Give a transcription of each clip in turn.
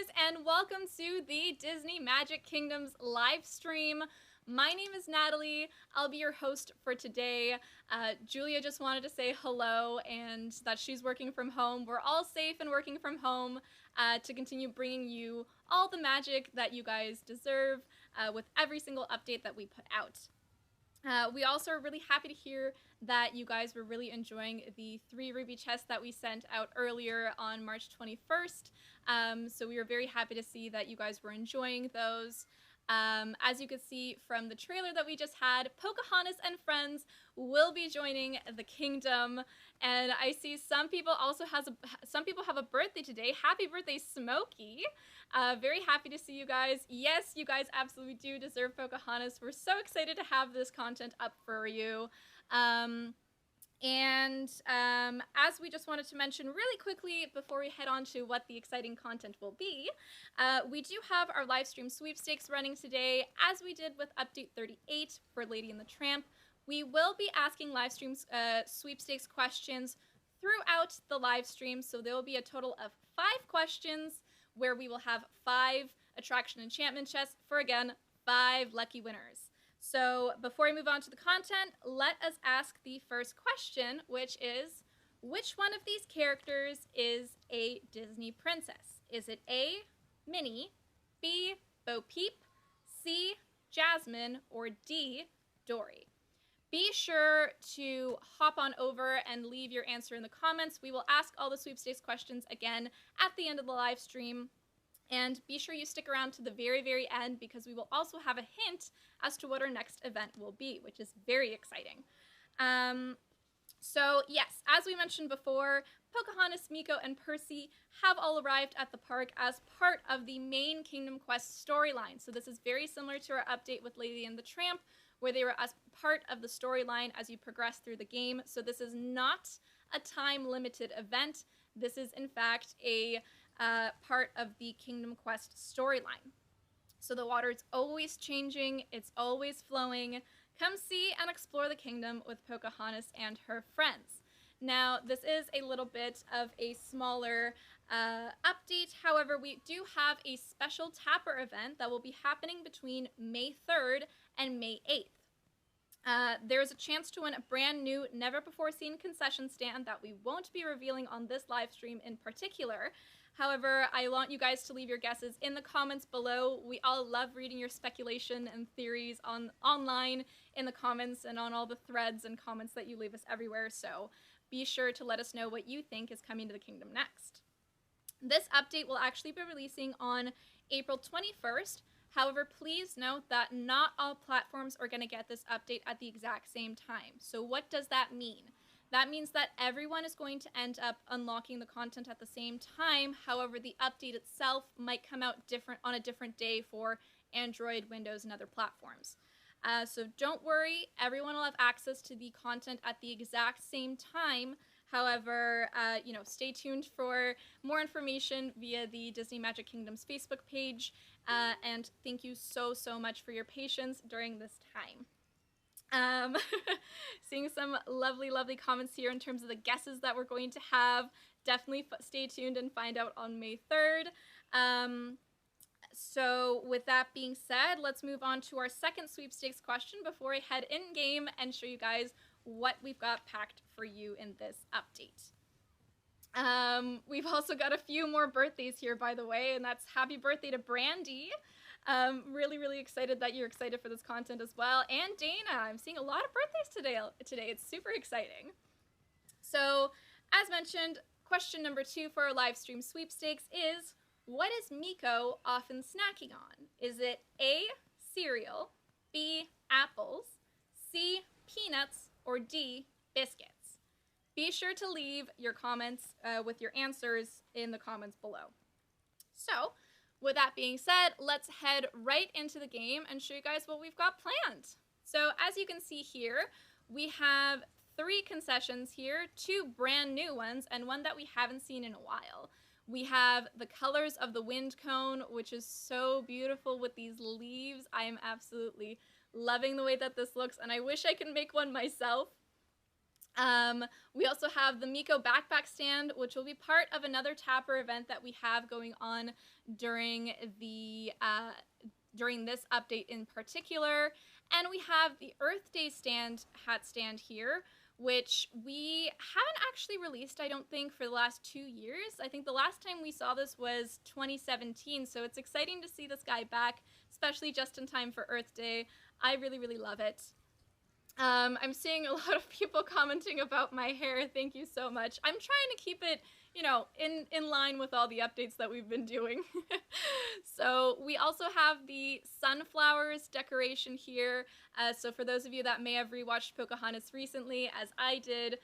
gamers, and welcome to the Disney Magic Kingdom's live stream. My name is Natalie. I'll be your host for today. Julia just wanted to say hello and that she's working from home. We're all safe and working from home to continue bringing you all the magic that you guys deserve with every single update that we put out. We also are really happy to hear that you guys were really enjoying the 3 ruby chests that we sent out earlier on March 21st. So we were very happy to see that you guys were enjoying those. As you can see from the trailer that we just had, Pocahontas and friends will be joining the kingdom, and I see some people have a birthday today. Happy birthday, Smokey! Very happy to see you guys. Yes, you guys absolutely do deserve Pocahontas. We're so excited to have this content up for you. As we just wanted to mention really quickly before we head on to what the exciting content will be, we do have our live stream sweepstakes running today, as we did with update 38 for Lady and the Tramp. We will be asking live stream sweepstakes questions throughout the live stream, so there will be a total of 5 questions where we will have 5 attraction enchantment chests for, again, 5 lucky winners. So before we move on to the content, let us ask the first question, which is, which one of these characters is a Disney princess? Is it A, Minnie, B, Bo Peep, C, Jasmine, or D, Dory? Be sure to hop on over and leave your answer in the comments. We will ask all the sweepstakes questions again at the end of the live stream. And be sure you stick around to the very, very end, because we will also have a hint as to what our next event will be, which is very exciting. So yes, as we mentioned before, Pocahontas, Meeko, and Percy have all arrived at the park as part of the main Kingdom Quest storyline. So this is very similar to our update with Lady and the Tramp, where they were as part of the storyline as you progress through the game. So this is not a time-limited event. This is, in fact, a part of the Kingdom Quest storyline. So the water is always changing, it's always flowing. Come see and explore the kingdom with Pocahontas and her friends. Now, this is a little bit of a smaller update. However, we do have a special Tapper event that will be happening between May 3rd and May 8th. There's a chance to win a brand new, never-before-seen concession stand that we won't be revealing on this live stream in particular. However, I want you guys to leave your guesses in the comments below. We all love reading your speculation and theories online in the comments and on all the threads and comments that you leave us everywhere, so be sure to let us know what you think is coming to the kingdom next. This update will actually be releasing on April 21st. However, please note that not all platforms are going to get this update at the exact same time. So what does that mean? That means that everyone is going to end up unlocking the content at the same time. However, the update itself might come out on a different day for Android, Windows, and other platforms. So don't worry, everyone will have access to the content at the exact same time. However, stay tuned for more information via the Disney Magic Kingdom's Facebook page. And thank you so, so much for your patience during this time. Seeing some lovely, lovely comments here in terms of the guesses that we're going to have. Definitely stay tuned and find out on May 3rd. So with that being said, let's move on to our second sweepstakes question before I head in-game and show you guys what we've got packed for you in this update. We've also got a few more birthdays here, by the way, and that's happy birthday to Brandy. Really, really excited that you're excited for this content as well. And Dana, I'm seeing a lot of birthdays today. It's super exciting. So, as mentioned, question number 2 for our live stream sweepstakes is, what is Meeko often snacking on? Is it A, cereal, B, apples, C, peanuts, or D, biscuits? Be sure to leave your comments with your answers in the comments below. So, with that being said, let's head right into the game and show you guys what we've got planned. So as you can see here, we have 3 concessions here, 2 brand new ones, and one that we haven't seen in a while. We have the colors of the wind cone, which is so beautiful with these leaves. I am absolutely loving the way that this looks, and I wish I could make one myself. We also have the Miko backpack stand, which will be part of another Tapper event that we have going on during the during this update in particular. And we have the Earth Day hat stand here, which we haven't actually released, I don't think, for the last 2 years. I think the last time we saw this was 2017, so it's exciting to see this guy back, especially just in time for Earth Day. I really, really love it. I'm seeing a lot of people commenting about my hair. Thank you so much. I'm trying to keep it, you know, in line with all the updates that we've been doing. So we also have the sunflowers decoration here. So for those of you that may have rewatched Pocahontas recently, as I did,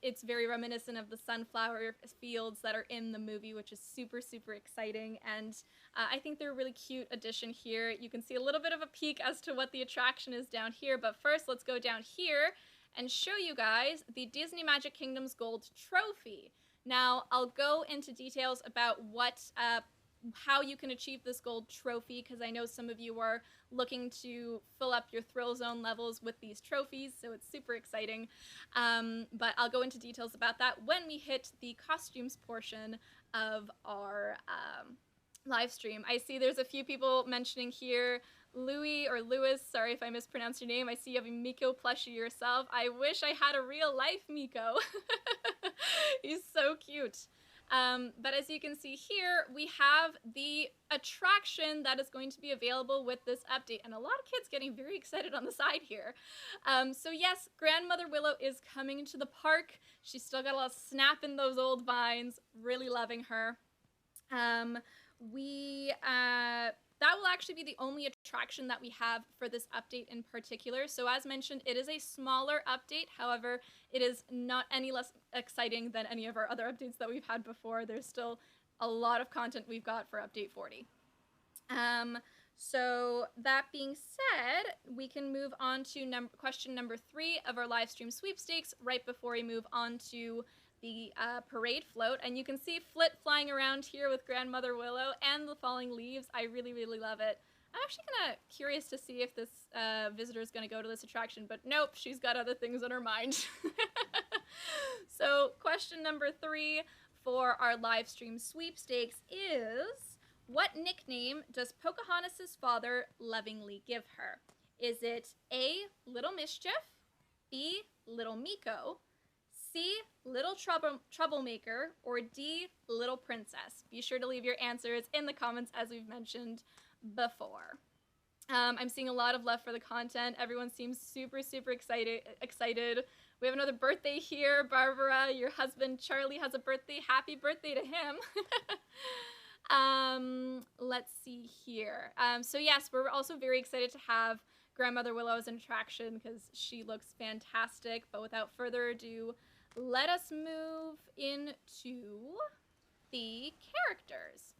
it's very reminiscent of the sunflower fields that are in the movie, which is super, super exciting. And I think they're a really cute addition here. You can see a little bit of a peek as to what the attraction is down here. But first, let's go down here and show you guys the Disney Magic Kingdom's Gold Trophy. Now, I'll go into details about how you can achieve this gold trophy, because I know some of you are looking to fill up your thrill zone levels with these trophies, so it's super exciting. But I'll go into details about that when we hit the costumes portion of our live stream. I see there's a few people mentioning here, Louis or Lewis, sorry if I mispronounced your name. I see you have a Miko plushie yourself. I wish I had a real life Miko. He's so cute. But as you can see here, we have the attraction that is going to be available with this update, and a lot of kids getting very excited on the side here. So yes, Grandmother Willow is coming to the park. She's still got a lot of snap in those old vines. Really loving her. That will actually be the only attraction that we have for this update in particular. So as mentioned, it is a smaller update. However, it is not any less exciting than any of our other updates that we've had before. There's still a lot of content we've got for update 40. So that being said, we can move on to question number 3 of our live stream sweepstakes right before we move on to the parade float. And you can see Flit flying around here with Grandmother Willow and the falling leaves. I really, really love it. I'm actually kind of curious to see if this visitor is going to go to this attraction, but nope, she's got other things on her mind. So question number 3 for our live stream sweepstakes is, what nickname does Pocahontas' father lovingly give her? Is it A, Little Mischief, B, Little Miko, C, Little Troublemaker, or D, Little Princess? Be sure to leave your answers in the comments, as we've mentioned before. I'm seeing a lot of love for the content. Everyone seems super, super excited. We have another birthday here. Barbara, your husband Charlie has a birthday. Happy birthday to him. Let's see here. So yes, we're also very excited to have Grandmother Willow as an attraction because she looks fantastic. But without further ado, let us move into the characters.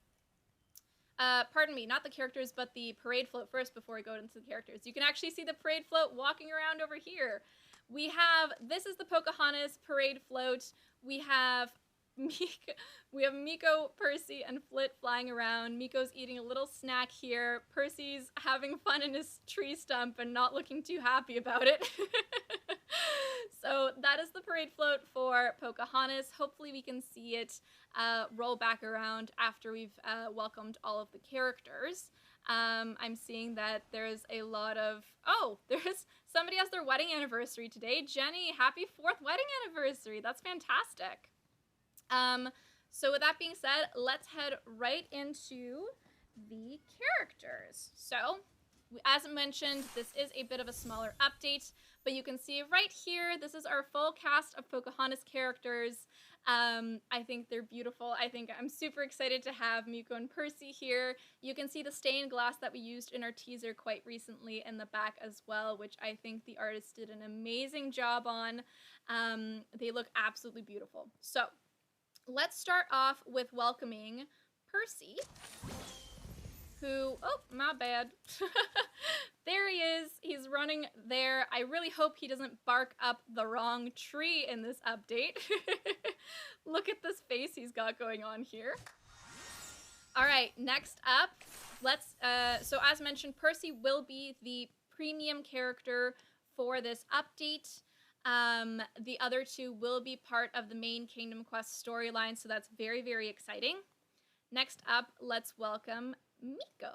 Pardon me, not the characters, but the parade float first before we go into the characters. You can actually see the parade float walking around over here. This is the Pocahontas parade float. We have Miko, Percy, and Flit flying around. Miko's eating a little snack here. Percy's having fun in his tree stump and not looking too happy about it. So that is the parade float for Pocahontas. Hopefully we can see it roll back around after we've welcomed all of the characters. I'm seeing that there's a lot of... Oh, somebody has their wedding anniversary today. Jenny, happy 4th wedding anniversary. That's fantastic. So with that being said, let's head right into the characters. So, as mentioned, this is a bit of a smaller update, but you can see right here, this is our full cast of Pocahontas characters. I think they're beautiful. I'm super excited to have Miko and Percy here. You can see the stained glass that we used in our teaser quite recently in the back as well, which I think the artist did an amazing job on. They look absolutely beautiful. So, let's start off with welcoming Percy, who, oh, my bad. There he is. He's running there. I really hope he doesn't bark up the wrong tree in this update. Look at this face he's got going on here. All right, next up, so as mentioned, Percy will be the premium character for this update. The other two will be part of the main Kingdom Quest storyline, so that's very, very exciting. Next up, let's welcome Miko.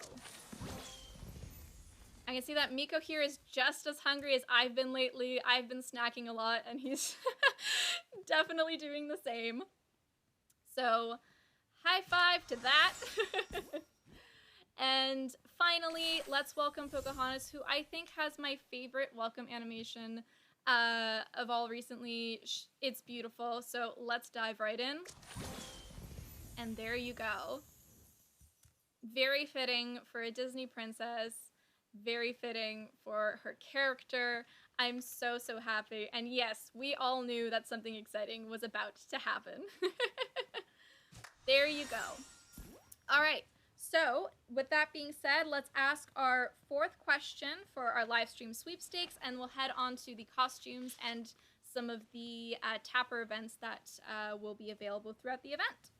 I can see that Miko here is just as hungry as I've been lately. I've been snacking a lot, and he's definitely doing the same. So, high five to that. And finally, let's welcome Pocahontas, who I think has my favorite welcome animation of all recently. It's beautiful, so let's dive right in. And there you go. Very fitting for a Disney princess. Very fitting for her character. I'm so, so happy. And yes, we all knew that something exciting was about to happen. There you go. All right. So, with that being said, let's ask our fourth question for our live stream sweepstakes, and we'll head on to the costumes and some of the tapper events that will be available throughout the event.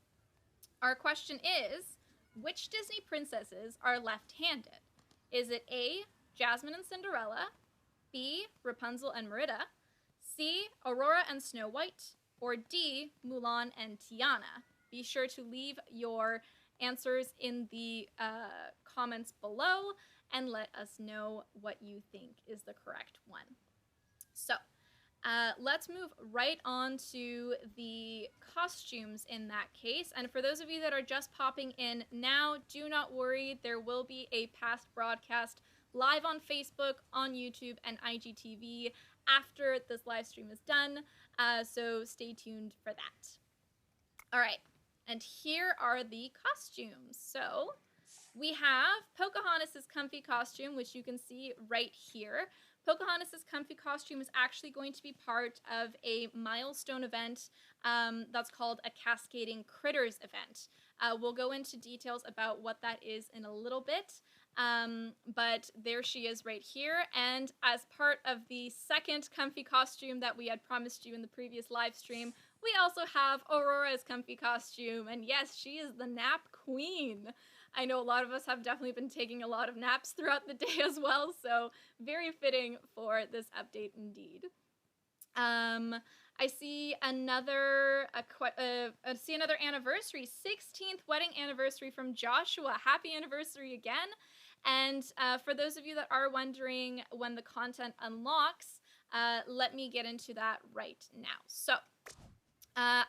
Our question is, which Disney princesses are left-handed? Is it A, Jasmine and Cinderella, B, Rapunzel and Merida, C, Aurora and Snow White, or D, Mulan and Tiana? Be sure to leave your answers in the comments below and let us know what you think is the correct one. So let's move right on to the costumes in that case. And for those of you that are just popping in now, do not worry. There will be a past broadcast live on Facebook, on YouTube, and IGTV after this live stream is done. So stay tuned for that. All right. And here are the costumes. So we have Pocahontas' comfy costume, which you can see right here. Pocahontas' comfy costume is actually going to be part of a milestone event that's called a Cascading Critters event. We'll go into details about what that is in a little bit, but there she is right here. And as part of the second comfy costume that we had promised you in the previous live stream, we also have Aurora's comfy costume. And yes, she is the nap queen. I know a lot of us have definitely been taking a lot of naps throughout the day as well, so very fitting for this update indeed. I see another anniversary, 16th wedding anniversary from Joshua. Happy anniversary again. And for those of you that are wondering when the content unlocks, let me get into that right now. So,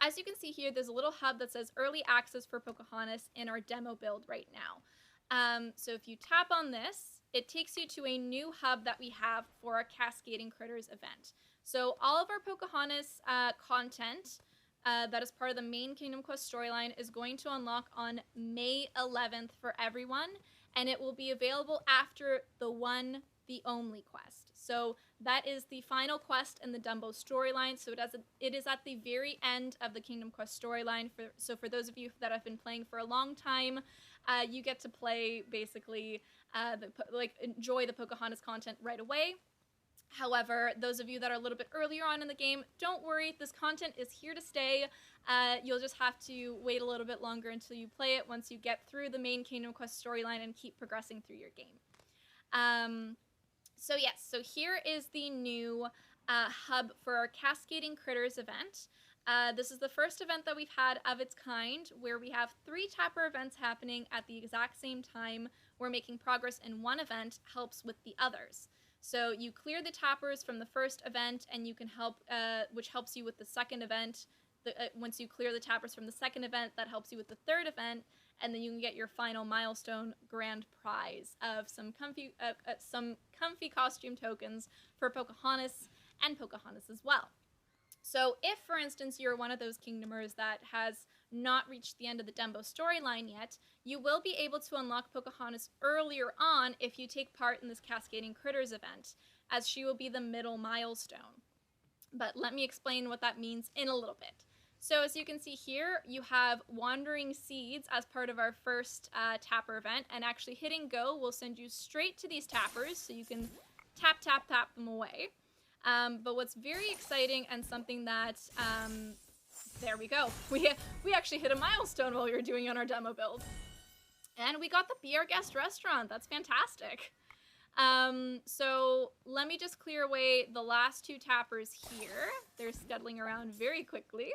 as you can see here, there's a little hub that says Early Access for Pocahontas in our demo build right now. So if you tap on this, it takes you to a new hub that we have for our Cascading Critters event. So all of our Pocahontas content that is part of the main Kingdom Quest storyline is going to unlock on May 11th for everyone, and it will be available after the One, the Only quest. So that is the final quest in the Dumbo storyline. So it is at the very end of the Kingdom Quest storyline. So for those of you that have been playing for a long time, you get to play basically enjoy the Pocahontas content right away. However, those of you that are a little bit earlier on in the game, don't worry, this content is here to stay. You'll just have to wait a little bit longer until you play it once you get through the main Kingdom Quest storyline and keep progressing through your game. So yes, so here is the new hub for our Cascading Critters event. This is the first event that we've had of its kind, where we have 3 tapper events happening at the exact same time, where making progress in one event helps with the others. So you clear the tappers from the first event, and you can help, which helps you with the second event. Once you clear the tappers from the second event, that helps you with the third event, and then you can get your final milestone grand prize of some comfy costume tokens for Pocahontas and Pocahontas as well. So if, for instance, you're one of those kingdomers that has not reached the end of the Dumbo storyline yet, you will be able to unlock Pocahontas earlier on if you take part in this Cascading Critters event, as she will be the middle milestone. But let me explain what that means in a little bit. So as you can see here, you have Wandering Seeds as part of our first tapper event, and actually hitting go will send you straight to these tappers, so you can tap, tap, tap them away. But what's very exciting and something that, there we go. We actually hit a milestone while we were doing on our demo build. And we got the Be Our Guest restaurant. That's fantastic. So let me just clear away the last two tappers here. They're scuttling around very quickly.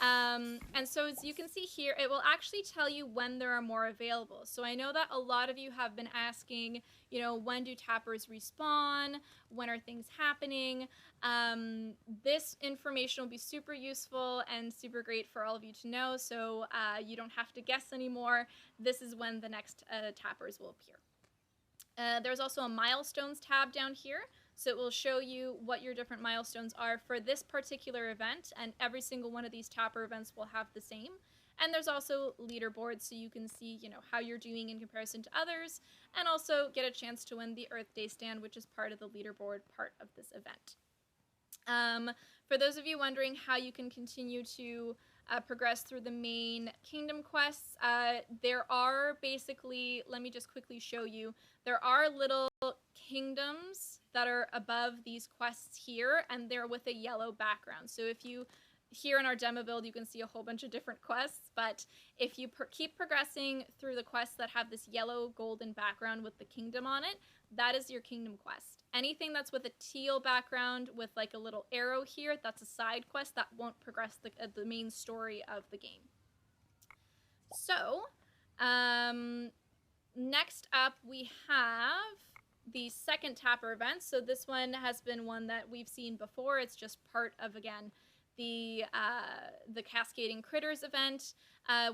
And so as you can see here, it will actually tell you when there are more available. So I know that a lot of you have been asking, you know, when do tappers respawn? When are things happening? This information will be super useful and super great for all of you to know. So you don't have to guess anymore. This is when the next tappers will appear. There's also a milestones tab down here. So it will show you what your different milestones are for this particular event, and every single one of these tapper events will have the same. And there's also leaderboards, so you can see, you know, how you're doing in comparison to others, and also get a chance to win the Earth Day stand, which is part of the leaderboard part of this event. For those of you wondering how you can continue to progress through the main kingdom quests, there are basically, let me just quickly show you, there are little kingdoms that are above these quests here, and they're with a yellow background. So if you, here in our demo build, you can see a whole bunch of different quests, but if you keep progressing through the quests that have this yellow golden background with the kingdom on it, that is your kingdom quest. Anything that's with a teal background with like a little arrow here, that's a side quest that won't progress the main story of the game. So, next up we have the second tapper event. So this one has been one that we've seen before. It's just part of, again, the Cascading Critters event.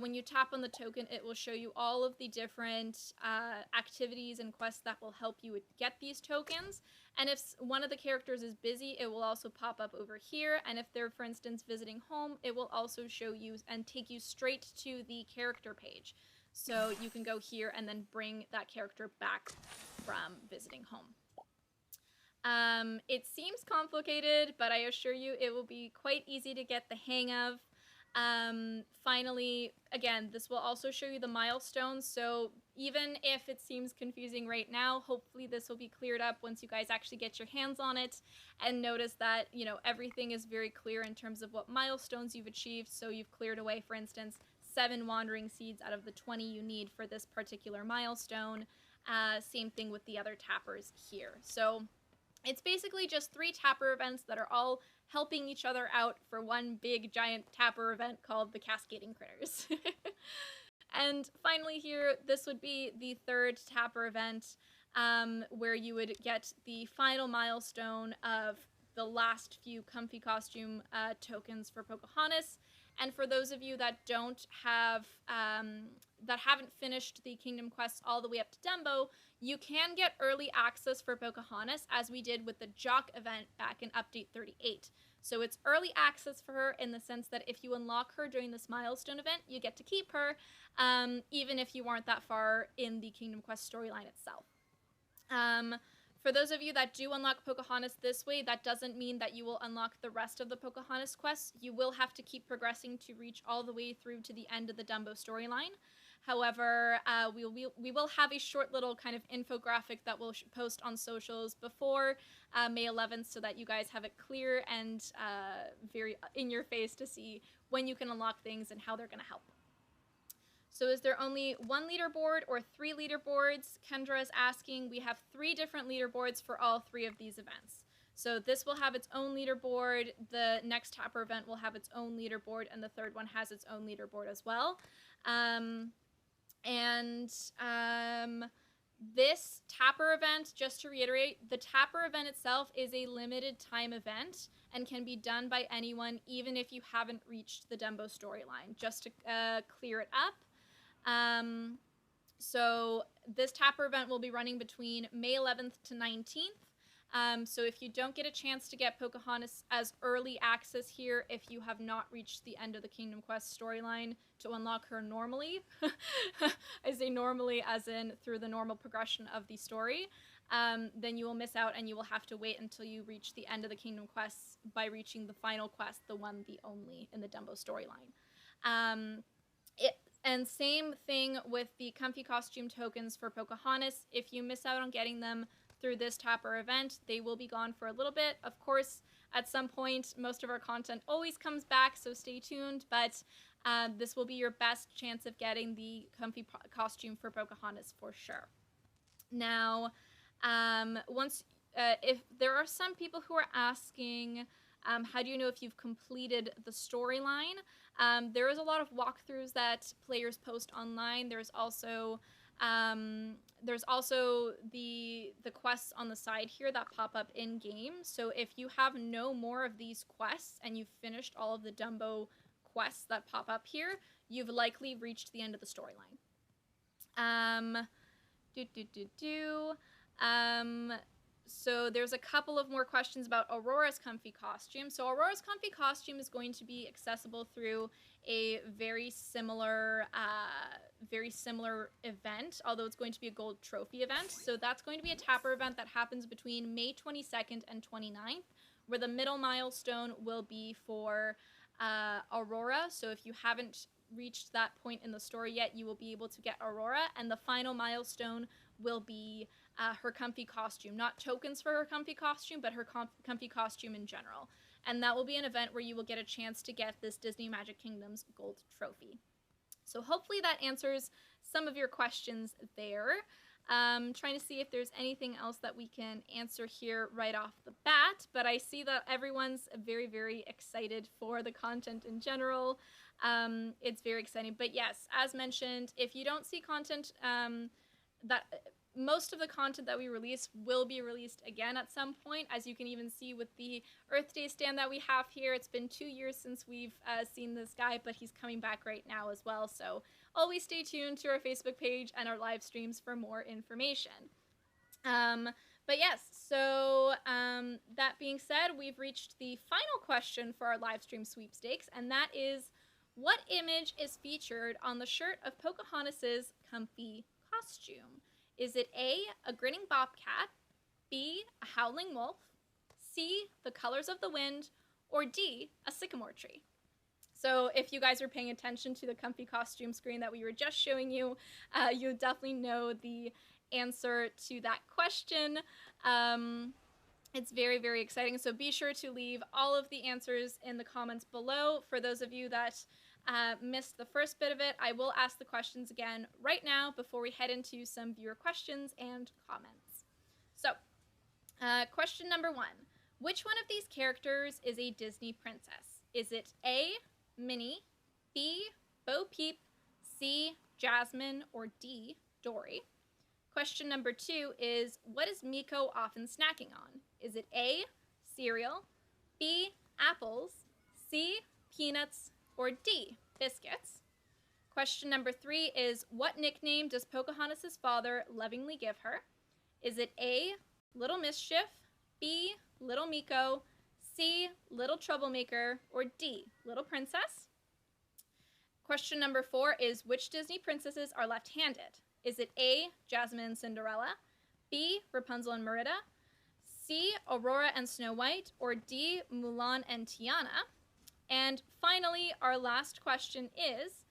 When you tap on the token, it will show you all of the different activities and quests that will help you get these tokens. And if one of the characters is busy, it will also pop up over here. And if they're, for instance, visiting home, it will also show you and take you straight to the character page. So you can go here and then bring that character back from visiting home. It seems complicated, but I assure you it will be quite easy to get the hang of. Finally, again, this will also show you the milestones, so even if it seems confusing right now, hopefully this will be cleared up once you guys actually get your hands on it and notice that, you know, everything is very clear in terms of what milestones you've achieved. So you've cleared away, for instance, 7 wandering seeds out of the 20 you need for this particular milestone. Same thing with the other tappers here. So it's basically just 3 tapper events that are all helping each other out for one big giant tapper event called the Cascading Critters. And finally here, this would be the 3rd tapper event, where you would get the final milestone of the last few comfy costume tokens for Pocahontas. And for those of you that don't have, that haven't finished the Kingdom Quests all the way up to Dumbo, you can get early access for Pocahontas, as we did with the Jock event back in Update 38. So it's early access for her in the sense that if you unlock her during this milestone event, you get to keep her, even if you aren't that far in the Kingdom Quest storyline itself. For those of you that do unlock Pocahontas this way, that doesn't mean that you will unlock the rest of the Pocahontas quests. You will have to keep progressing to reach all the way through to the end of the Dumbo storyline. However, we will have a short little kind of infographic that we'll post on socials before May 11th so that you guys have it clear and very in your face to see when you can unlock things and how they're going to help. So is there only 1 leaderboard or 3 leaderboards? Kendra is asking. We have 3 different leaderboards for all 3 of these events. So this will have its own leaderboard, the next tapper event will have its own leaderboard, and the 3rd one has its own leaderboard as well. This tapper event, just to reiterate, the tapper event itself is a limited time event and can be done by anyone even if you haven't reached the Dumbo storyline, just to clear it up. So this tapper event will be running between May 11th to 19th. So if you don't get a chance to get Pocahontas as early access here, if you have not reached the end of the Kingdom Quest storyline to unlock her normally, I say normally as in through the normal progression of the story, then you will miss out and you will have to wait until you reach the end of the Kingdom Quests by reaching the final quest, the one, the only, in the Dumbo storyline. And same thing with the comfy costume tokens for Pocahontas. If you miss out on getting them through this tapper event, they will be gone for a little bit. Of course, at some point, most of our content always comes back, so stay tuned, but this will be your best chance of getting the comfy costume for Pocahontas for sure. Now, If there are some people who are asking, how do you know if you've completed the storyline? There is a lot of walkthroughs that players post online. There's also the quests on the side here that pop up in game. So if you have no more of these quests and you've finished all of the Dumbo quests that pop up here, you've likely reached the end of the storyline. So there's a couple of more questions about Aurora's comfy costume. So Aurora's comfy costume is going to be accessible through a very similar event, although it's going to be a gold trophy event. So that's going to be a Tapper event that happens between May 22nd and 29th, where the middle milestone will be for Aurora. So if you haven't reached that point in the story yet, you will be able to get Aurora, and the final milestone will be her comfy costume. Not tokens for her comfy costume, but her comfy costume in general. And that will be an event where you will get a chance to get this Disney Magic Kingdom's gold trophy. So hopefully that answers some of your questions there. Trying to see if there's anything else that we can answer here right off the bat, but I see that everyone's very, very excited for the content in general. It's very exciting. But yes, as mentioned, if you don't see content that most of the content that we release will be released again at some point, as you can even see with the Earth Day stand that we have here. It's been 2 years since we've seen this guy, but he's coming back right now as well. So always stay tuned to our Facebook page and our live streams for more information. But yes, so that being said, we've reached the final question for our live stream sweepstakes, and that is, what image is featured on the shirt of Pocahontas's comfy costume? Is it A, a grinning bobcat, B, a howling wolf, C, the colors of the wind, or D, a sycamore tree? So if you guys are paying attention to the comfy costume screen that we were just showing you, you'll definitely know the answer to that question. It's very, very exciting. So be sure to leave all of the answers in the comments below. For those of you that missed the first bit of it, I will ask the questions again right now before we head into some viewer questions and comments. So, question number 1. Which one of these characters is a Disney princess? Is it A, Minnie, B, Bo Peep, C, Jasmine, or D, Dory? Question number 2 is, what is Miko often snacking on? Is it A, cereal, B, apples, C, peanuts, or D, biscuits? Question number 3 is, what nickname does Pocahontas' father lovingly give her? Is it A, Little Mischief, B, Little Miko, C, Little Troublemaker, or D, Little Princess? Question number 4 is, which Disney princesses are left-handed? Is it A, Jasmine and Cinderella, B, Rapunzel and Merida, C, Aurora and Snow White, or D, Mulan and Tiana? And finally, our last question is,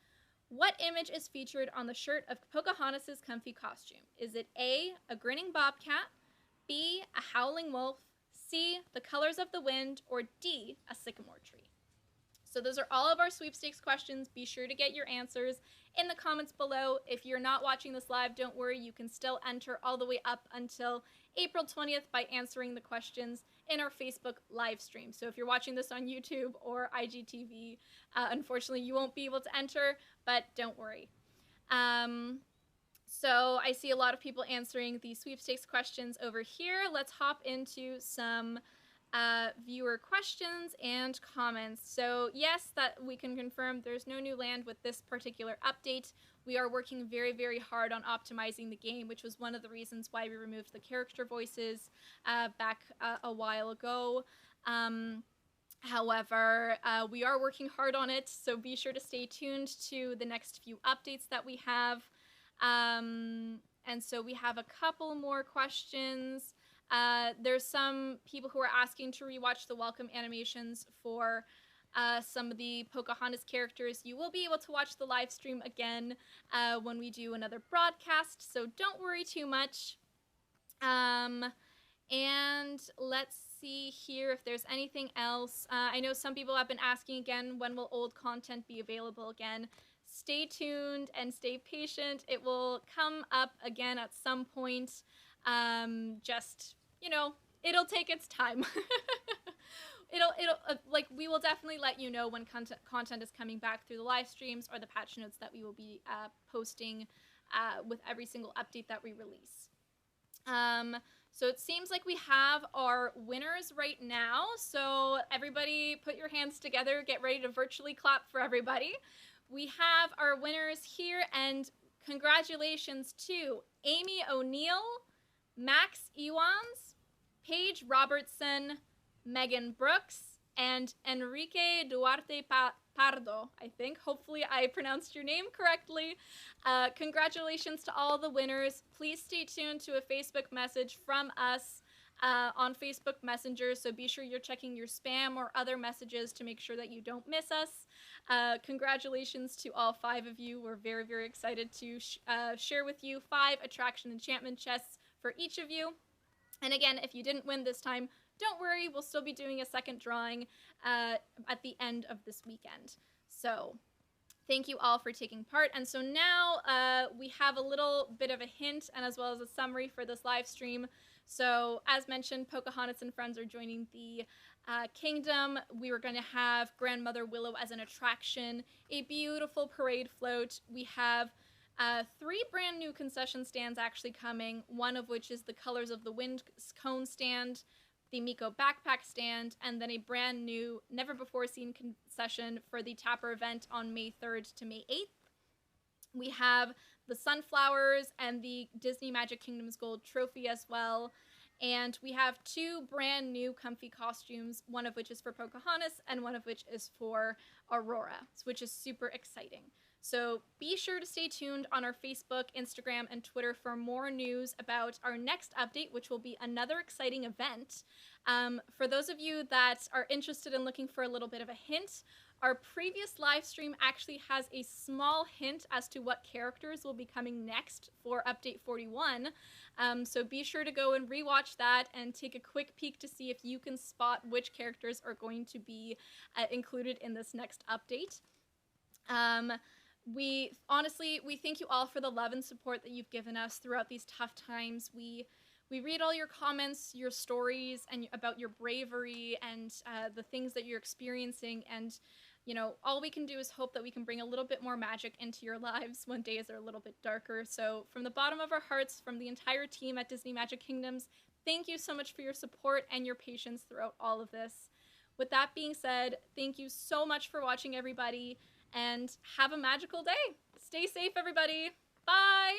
what image is featured on the shirt of Pocahontas' comfy costume? Is it A, a grinning bobcat, B, a howling wolf, C, the colors of the wind, or D, a sycamore tree? So those are all of our sweepstakes questions. Be sure to get your answers in the comments below. If you're not watching this live, don't worry, you can still enter all the way up until April 20th by answering the questions in our Facebook live stream. So if you're watching this on YouTube or IGTV, unfortunately you won't be able to enter, but don't worry. So I see a lot of people answering the sweepstakes questions over here. Let's hop into some viewer questions and comments. So yes, that we can confirm there's no new land with this particular update. We are working very, very hard on optimizing the game, which was one of the reasons why we removed the character voices back a while ago. However, we are working hard on it, so be sure to stay tuned to the next few updates that we have. And so we have a couple more questions. There's some people who are asking to rewatch the welcome animations for some of the Pocahontas characters. You will be able to watch the live stream again when we do another broadcast, so don't worry too much. And let's see here if there's anything else. I know some people have been asking again, when will old content be available again? Stay tuned and stay patient. It will come up again at some point. Just, you know, it'll take its time. It'll like, we will definitely let you know when content is coming back through the live streams or the patch notes that we will be posting with every single update that we release. So it seems like we have our winners right now. So everybody put your hands together, get ready to virtually clap for everybody. We have our winners here, and congratulations to Amy O'Neill, Max Ewans, Paige Robertson, Megan Brooks, and Enrique Duarte Pardo, I think. Hopefully I pronounced your name correctly. Congratulations to all the winners. Please stay tuned to a Facebook message from us on Facebook Messenger, so be sure you're checking your spam or other messages to make sure that you don't miss us. Congratulations to all 5 of you. We're very, very excited to share with you 5 attraction enchantment chests for each of you. And again, if you didn't win this time, don't worry, we'll still be doing a second drawing at the end of this weekend. So thank you all for taking part. And so now we have a little bit of a hint and as well as a summary for this live stream. So as mentioned, Pocahontas and friends are joining the kingdom. We were going to have Grandmother Willow as an attraction, a beautiful parade float. We have 3 brand new concession stands actually coming, one of which is the Colors of the Wind cone stand, the Miko backpack stand, and then a brand new, never before seen concession for the Tapper event on May 3rd to May 8th. We have the sunflowers and the Disney Magic Kingdom's Gold trophy as well. And we have 2 brand new comfy costumes, one of which is for Pocahontas and one of which is for Aurora, which is super exciting. So be sure to stay tuned on our Facebook, Instagram, and Twitter for more news about our next update, which will be another exciting event. For those of you that are interested in looking for a little bit of a hint, our previous live stream actually has a small hint as to what characters will be coming next for Update 41. So be sure to go and rewatch that and take a quick peek to see if you can spot which characters are going to be included in this next update. We thank you all for the love and support that you've given us throughout these tough times. We read all your comments, your stories, and about your bravery and the things that you're experiencing. And, you know, all we can do is hope that we can bring a little bit more magic into your lives when days are a little bit darker. So from the bottom of our hearts, from the entire team at Disney Magic Kingdoms, thank you so much for your support and your patience throughout all of this. With that being said, thank you so much for watching, everybody, and have a magical day. Stay safe, everybody. Bye!